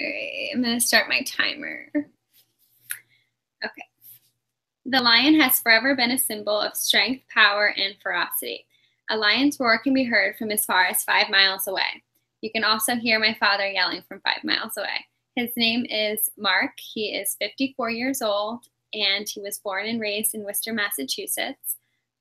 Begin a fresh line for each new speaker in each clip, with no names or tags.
All right, I'm going to start my timer. Okay. The lion has forever been a symbol of strength, power, and ferocity. A lion's roar can be heard from as far as 5 miles away. You can also hear my father yelling from 5 miles away. His name is Mark. He is 54 years old, and he was born and raised in Worcester, Massachusetts.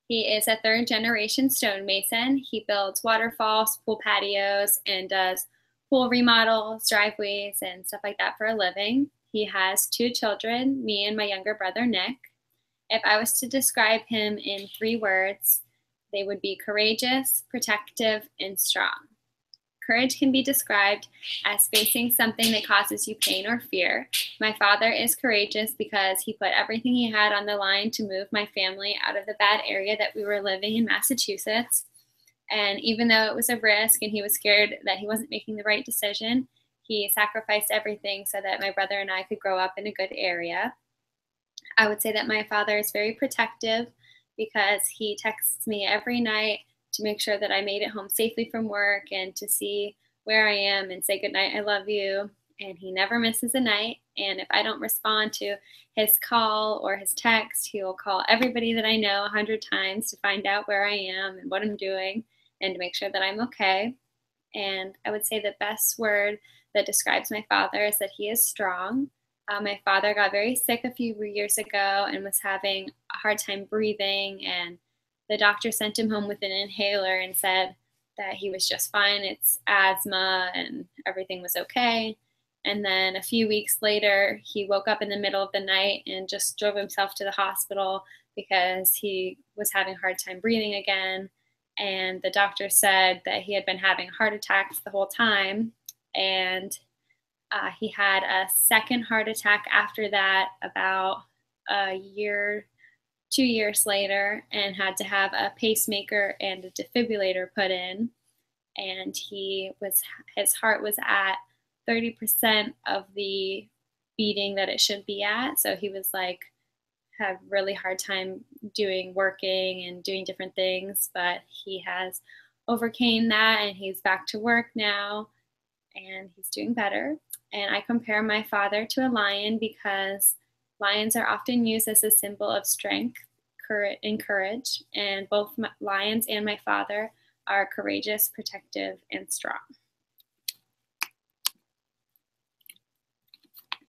He is a third-generation stonemason. He builds waterfalls, pool patios, and does pool remodels, driveways, and stuff like that for a living. He has 2 children, me and my younger brother, Nick. If I was to describe him in 3 words, they would be courageous, protective, and strong. Courage can be described as facing something that causes you pain or fear. My father is courageous because he put everything he had on the line to move my family out of the bad area that we were living in Massachusetts. And even though it was a risk and he was scared that he wasn't making the right decision, he sacrificed everything so that my brother and I could grow up in a good area. I would say that my father is very protective because he texts me every night to make sure that I made it home safely from work and to see where I am and say goodnight, I love you. And he never misses a night. And if I don't respond to his call or his text, he will call everybody that I know 100 times to find out where I am and what I'm doing and to make sure that I'm okay. And I would say the best word that describes my father is that he is strong. My father got very sick a few years ago and was having a hard time breathing, and the doctor sent him home with an inhaler and said that he was just fine. It's asthma and everything was okay. And then a few weeks later, he woke up in the middle of the night and just drove himself to the hospital because he was having a hard time breathing again. And the doctor said that he had been having heart attacks the whole time. And he had a second heart attack after that about a year, 2 years later, and had to have a pacemaker and a defibrillator put in. And his heart was at 30% of the beating that it should be at. So he was like, had really hard time working and doing different things, but he has overcame that and he's back to work now and he's doing better. And I compare my father to a lion because lions are often used as a symbol of strength and courage, and both lions and my father are courageous, protective, and strong.